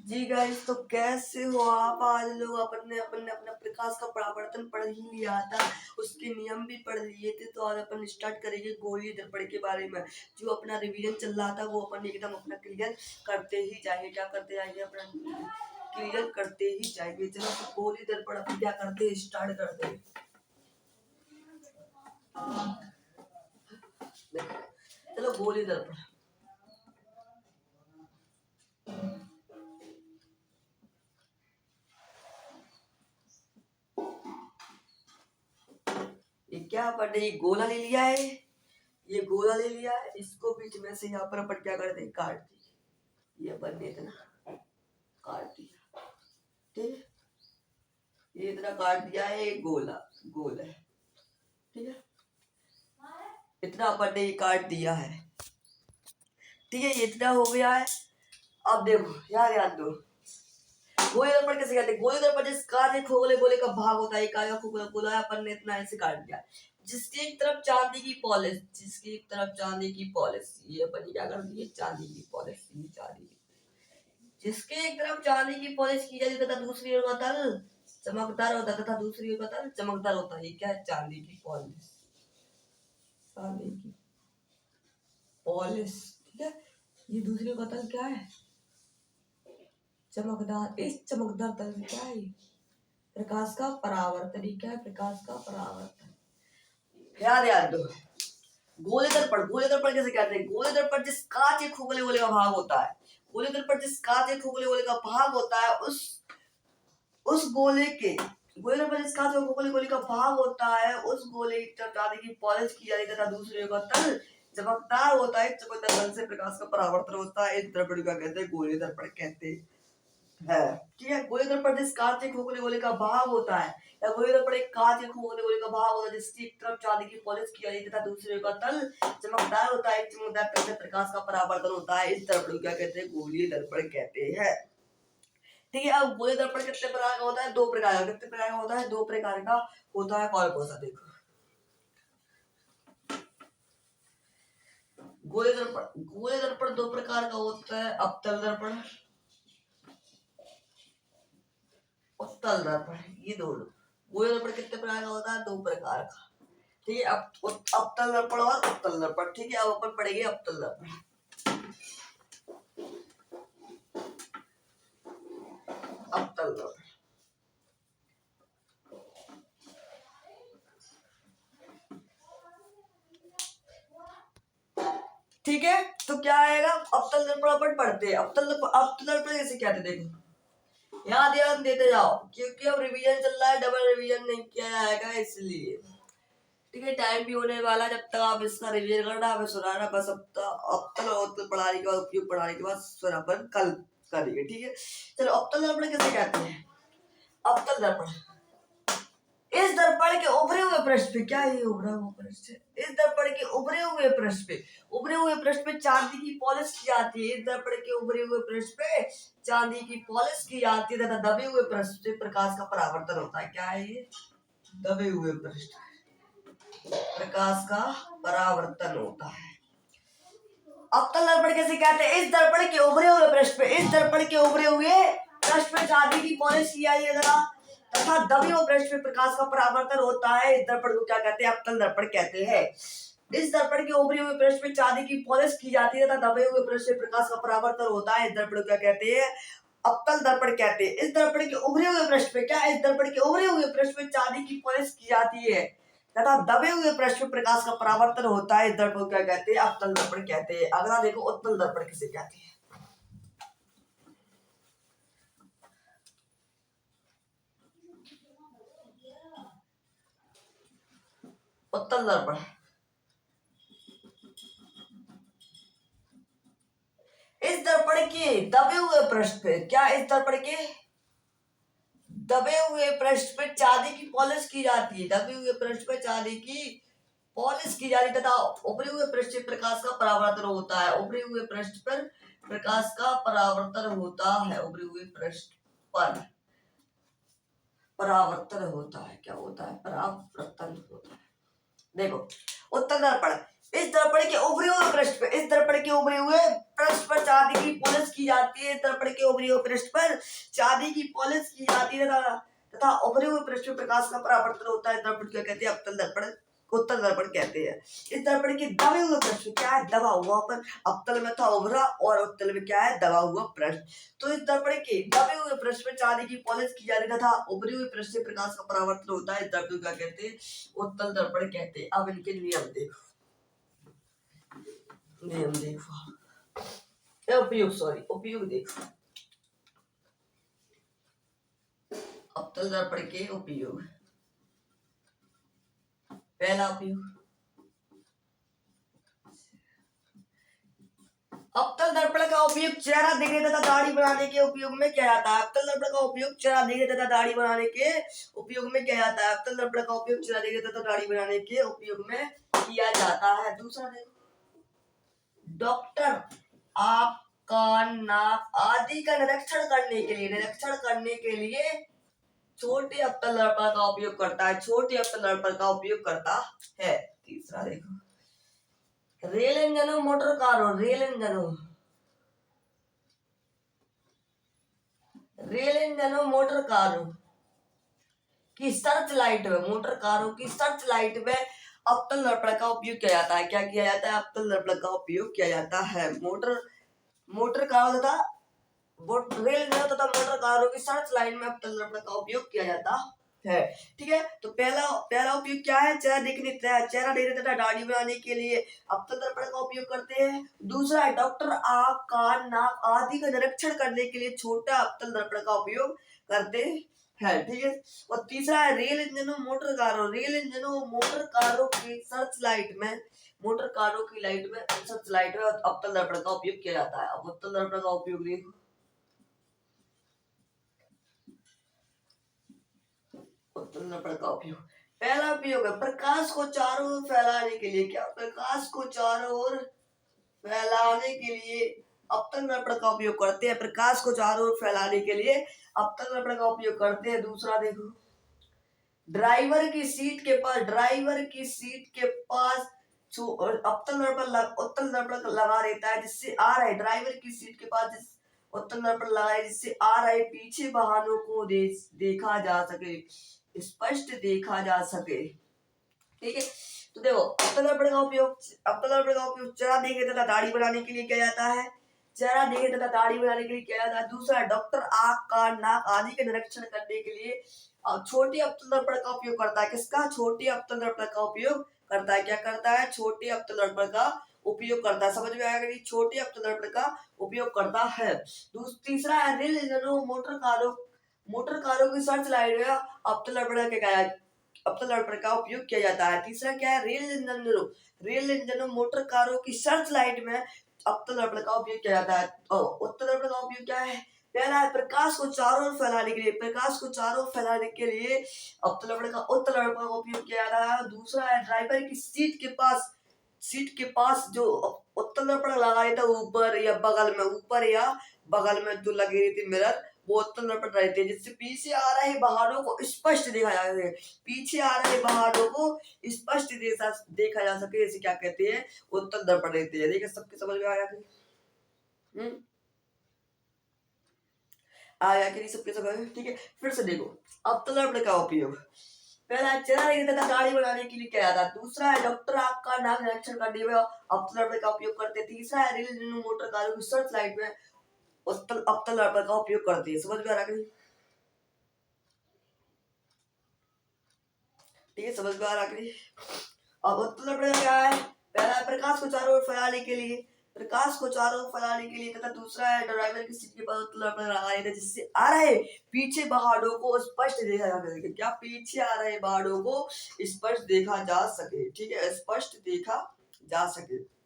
जी guys, तो कैसे हो आप? आज लोग अपने अपने अपना प्रकाश का परावर्तन पढ़ ही लिया था, उसके नियम भी पढ़ लिए थे। तो आज अपन स्टार्ट करेंगे गोलीय दर्पण के बारे में। जो अपना रिवीजन चल रहा था वो अपन एकदम अपना क्लियर करते ही जाएंगे। क्या करते जाएंगे? अपना क्लियर करते ही जाएंगे। चलो तो गोलीय दर्पण अपन क्या करते हैं, स्टार्ट करते हैं। चलो गोलीय दर्पण, ये क्या अपन ने गोला ले लिया है, ये गोला ले लिया है, इसको बीच में से यहाँ पर अपन क्या करते हैं, काट दी। ये अपन ने इतना काट दिया, ठीक है। ये इतना काट दिया है, एक गोला गोल है, ठीक है। इतना अपन ने काट दिया है, ठीक है। ये इतना हो गया है। अब देखो यार, ध्यान दो, गोले दर्पण कैसे कहते हैं? गोले दर्पण जिस काले खोखले गोले का भाग होता है, काया खोखला गोला है, अपन ने इतना ऐसे काट दिया। जिसकी एक तरफ चांदी की पॉलिश, जिसकी एक तरफ चांदी की पॉलिश, ये अपन क्या कर दिए, चांदी की पॉलिश, चांदी की, जिसके एक तरफ चांदी की पॉलिश की जाती तथा दूसरी ओर का तल चमकदार होता है, तथा दूसरी ओर का तल चमकदार होता है। ये क्या है? चांदी की पॉलिश, चांदी की पॉलिश, ठीक है। ये दूसरी ओर का तल क्या है? चमकदार। इस चमकदार तल में क्या है? प्रकाश का परावर्तन। ये क्या है? प्रकाश का परावर्तन। याद दो, गोले दर्पण, गोले दर्पण कैसे कहते हैं? गोले दर्पण जिस कांच के खोखले गोले का भाग होता है, गोले दर्पण जिस कांच के खोखले गोले का भाग होता है, उस गोले के, गोले दर्पण जिस कांच के खोखले गोले का भाग होता है, उस गोले की तरफ चांदी की पॉलिश की जाती है तथा दूसरे का तल चमकदार होता है। चमकदार तल से प्रकाश का परावर्तन होता है। इस दर्पण का कहते हैं गोले दर्पण कहते हैं, ठीक है। गोले दर्पण जिस कांच के खोखले गोले का भाग होता है, या गोले दर्पण एक कांच के खोखले गोले का भाग होता है जिसकी एक तरफ चांदी की पॉलिश की जाती है तथा दूसरे का तल चमकदार होता है। चमकदार तल से प्रकाश का परावर्तन होता है। इस दर्पण को क्या कहते हैं? गोलीय दर्पण कहते हैं, ठीक है। अब गोलीय दर्पण कितने प्रकार का होता है? दो प्रकार का। कितने प्रकार का होता है? दो प्रकार का होता है। कौन कौन सा? देखो, गोलीय दर्पण दो प्रकार का होता है, अवतल दर्पण, उत्तल दर्पण। ये दोनों गोलीय दर्पण कितने प्रकार का होता है? दो प्रकार का, ठीक है। अब अवतल दर्पण और उत्तल दर्पण, ठीक है। अब अपन पढ़ेंगे अवतल दर्पण। अवतल दर्पण, ठीक है। तो क्या आएगा? अवतल दर्पण अपन पढ़ते हैं। अवतल दर्पण कैसे कहते हैं? देखो, यहाँ ध्यान देते जाओ, क्योंकि अब रिवीजन चल रहा है, डबल रिवीजन नहीं किया जाएगा इसलिए, ठीक है। टाइम भी होने वाला, जब तक आप इसका रिवीजन करना, हमें सुनाना बस। अवतल और उत्तल पढ़ाने के बाद, उपयोग पढ़ाने के बाद सुनापन कल करेंगे, ठीक है। चलो, अवतल दर्पण कैसे कहते हैं? अवतल दर्पण, इस दर्पण के उभरे हुए पृष्ठ पे, क्या है उभरा हुआ पृष्ठ? इस दर्पण के उभरे हुए पृष्ठ पे चांदी की पॉलिश की जाती है। इस दर्पण के उभरे हुए पृष्ठ पे चांदी की पॉलिश की जाती है तथा दबे हुए पृष्ठ से प्रकाश का परावर्तन होता है। क्या है ये? दबे हुए पृष्ठ, प्रकाश का परावर्तन होता है। अवतल दर्पण कैसे कहते हैं? इस दर्पण के उभरे हुए पृष्ठ पे चांदी की पॉलिश की जाती है तथा दबे हुए पृष्ठ पे प्रकाश का परावर्तन होता है। इस दर्पण को क्या कहते हैं? अवतल दर्पण कहते हैं। इस दर्पण के उभरे हुए पृष्ठ पे चांदी की पॉलिश की जाती है तथा दबे हुए पृष्ठ पे प्रकाश का परावर्तन होता है। इस दर्पण को क्या कहते हैं? अवतल दर्पण कहते हैं। इस दर्पण के उभरे हुए पृष्ठ पे, क्या? इस दर्पण के उभरे हुए पृष्ठ पे चांदी की पॉलिश की जाती है तथा दबे हुए पृष्ठ पे प्रकाश का परावर्तन होता है। इस दर्पण को क्या कहते हैं? अवतल दर्पण कहते हैं। अगला देखो, उत्तल दर्पण किसे कहते हैं? उत्तल दर्पण, इस दर्पण के दबे हुए पृष्ठ पे, क्या? इस दर्पण के दबे हुए पृष्ठ पे चांदी की पॉलिश की जाती है। दबे हुए पृष्ठ पे चांदी की पॉलिश की जाती है तथा उभरे हुए पृष्ठ पर प्रकाश का परावर्तन होता है। उभरे हुए पृष्ठ पर प्रकाश का परावर्तन होता है। उभरे हुए पृष्ठ पर परावर्तन होता है। क्या होता है? परावर्तन होता है। देखो, उत्तल दर्पण, इस दर्पण के उभरे हुए पृष्ठ पे, इस दर्पण के उभरे हुए पृष्ठ पर चांदी की पॉलिश की जाती है दर्पण के ऊपरी पृष्ठ पर चांदी की पॉलिश की जाती है तथा ऊपरी पृष्ठ पर प्रकाश का परावर्तन होता है। दर्पण क्या कहते हैं? अवतल दर्पण, उत्तल दर्पण कहते हैं। इस दर्पण के दबे हुए पृष्ठ क्या है? दबा हुआ पर अवतल में था उभरा और उत्तल में क्या है? दबा हुआ पृष्ठ। तो इस दर्पण के दबे हुए पृष्ठ पर चांदी की पॉलिश की जाती है तथा ऊपरी हुए पृष्ठ से प्रकाश का परावर्तन होता है। इस दर्पण क्या कहते हैं? उत्तल दर्पण कहते हैं। अब इनके नियम देखो, नियम देखो, उपयोग देखो। अवतल दर्पण के उपयोग। पहला उपयोग, अवतल दर्पण का उपयोग चेहरा देखने तथा दाढ़ी बनाने के उपयोग में किया जाता है। अवतल दर्पण का उपयोग चेहरा देखने तथा दाढ़ी बनाने के उपयोग में किया जाता है। अवतल दर्पण का उपयोग चेहरा देखने तथा दाढ़ी बनाने के उपयोग में किया जाता है। दूसरा देखो, डॉक्टर आंख, कान, नाक आदि का निरीक्षण करने के लिए छोटे अवतल दर्पण का उपयोग करता है। छोटे अवतल दर्पण का उपयोग करता है। तीसरा देखो, रेल इंजनों, मोटर कारों, रेल इंजनों मोटर कारों की सर्च लाइट में, मोटर कारों की सर्च लाइट में अवतल दर्पण का उपयोग किया जाता है। क्या किया जाता है? अवतल दर्पण का उपयोग किया जाता है। मोटर कारों तथा रेल इंजनों तथा मोटर कारों की सर्च लाइट में अवतल दर्पण का उपयोग किया जाता है। ठीक है, तो पहला उपयोग क्या है? चेहरा देखने तथा दाढ़ी बनाने के लिए अवतल दर्पण का उपयोग करते हैं। दूसरा है डॉक्टर आंख, कान, नाक आदि का निरीक्षण करने के लिए छोटा अवतल दर्पण का उपयोग करते हैं। ठीक है, और तीसरा है रेल इंजनों, मोटर कारों की सर्च लाइट में, मोटर कारों की सर्च लाइट में अवतल दर्पण का उपयोग किया जाता है। अब अवतल दर्पण का उपयोग देखो, उत्तल दर्पण का उपयोग। पहला उपयोग है प्रकाश को चारों ओर फैलाने के लिए। क्या? प्रकाश को चारों ओर फैलाने के लिए अवतल दर्पण का उपयोग करते हैं। प्रकाश को चारों ओर फैलाने के लिए अवतल दर्पण का उपयोग करते हैं। दूसरा देखो, ड्राइवर की सीट के पास उत्तल दर्पण लगा रहता है, जिससे आ रहा है ड्राइवर की सीट के पास उत्तल दर्पण लगा है, जिससे आ रहे पीछे वाहनों को देखा जा सके, स्पष्ट देखा जा सके। ठीक है, तो देखो अवतल दर्पण का उपयोग चेहरा देखने तथा दाढ़ी बनाने के लिए किया जाता है। दूसरा डॉक्टर आंख, कान, नाक आदि के निरीक्षण करने के लिए छोटे अवतल दर्पण का उपयोग करता है। किसका? छोटे अवतल दर्पण का उपयोग करता है। क्या करता है? छोटे अवतल दर्पण का उपयोग करता है। समझ में आया कि छोटे अवतल दर्पण का उपयोग करता है। तीसरा है रेल इंजनों, मोटर कारों की सर्च लाइट में अवतल दर्पण का उपयोग किया जाता है। तीसरा क्या है? रेल इंजनों, मोटर कारों की सर्च लाइट में अवतल दर्पण का उपयोग किया जाता है। उत्तल दर्पण का उपयोग क्या है? पहला है प्रकाश को चारों ओर फैलाने के लिए उत्तल दर्पण का उपयोग किया जाता है। दूसरा है ड्राइवर की सीट के पास जो उत्तल दर्पण लगा रहता है, ऊपर या बगल में जो लगी रहती है मिरर, वो उत्तल दर्पण रहते हैं, जिससे पीछे आ रहे वाहनों को स्पष्ट देखा जा सके। देखा जा सके, इसे क्या कहते हैं? उत्तल दर्पण रहते हैं। देखिए सबके समझ में आया कि नहीं? सबके समझ में? ठीक है, फिर से देखो अवतल दर्पण का उपयोग। पहला चेहरा देखने तथा दाढ़ी बनाने के लिए किया जाता है। दूसरा है डॉक्टर आंख का नाक निरीक्षण करने में अवतल दर्पण का उपयोग करते हैं। तीसरा है रेल इंजनों, मोटर कारों की सर्च लाइट में अवतल दर्पण का उपयोग करते हैं। समझ में आ रहा है? ठीक है, समझ में आ रहा है? अब अवतल दर्पण क्या है? पहला प्रकाश को चारों ओर फैलाने के लिए तथा दूसरा है ड्राइवर की सीट के पास उत्तल दर्पण लगाया जाता है, जिससे आ रहे पीछे वाहनों को स्पष्ट देखा जा सके। क्या? पीछे आ रहे वाहनों को स्पष्ट देखा जा सके। ठीक है, स्पष्ट देखा जा सके।